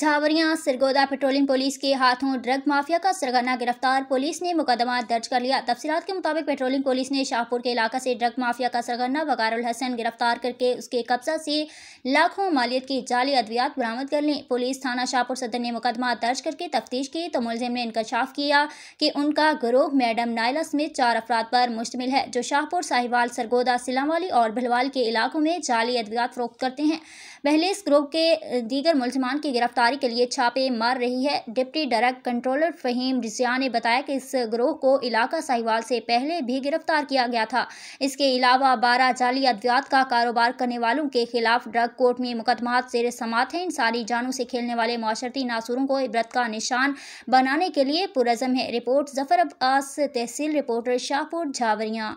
झावरियां Sargodha patrolling police के हाथों drug mafia का सरगना गिरफ्तार। पुलिस ने मुकदमा दर्ज कर लिया। तफसीलात के मुताबिक पेट्रोलिंग पुलिस ने शाहपुर के इलाका से ड्रग माफिया का सरगना वकारुल हसन गिरफ्तार करके उसके कब्जा से लाखों मालियत की जाली अद्वियात बरामद कर ली। पुलिस थाना शाहपुर सदर ने मुकदमा दर्ज करके तफ्तीश की तो मुलजिम ने इंकशाफ किया कि उनका गिरोह मैडम नायला समेत 4 अफराद पर मुश्तमिल है, जो शाहपुर, साहिवाल, सरगोदा, सिलांवाली और भिलवाल के इलाकों में जाली अद्वियात फरोख्त करते हैं। पहले इस ग्रुप के दीगर मुलजिमान की गिरफ्तारी के लिए छापे मार रही है। Deputy director controller Faheem Rizia ने बताया कि इस गिरोह को इलाका साहिवाल से पहले भी गिरफ्तार किया गया था। इसके अलावा 12 जाली अद्वियात का कारोबार करने वालों के खिलाफ ड्रग कोर्ट में मुकदमात ज़ेर समाअत हैं। इंसानी जानों से खेलने वाले माशरती नासूरों को इबरत का निशान बनाने के लिए पुरज़्म है। रिपोर्ट जफर अब्बास, तहसील रिपोर्टर, शाहपुर, झावरियां।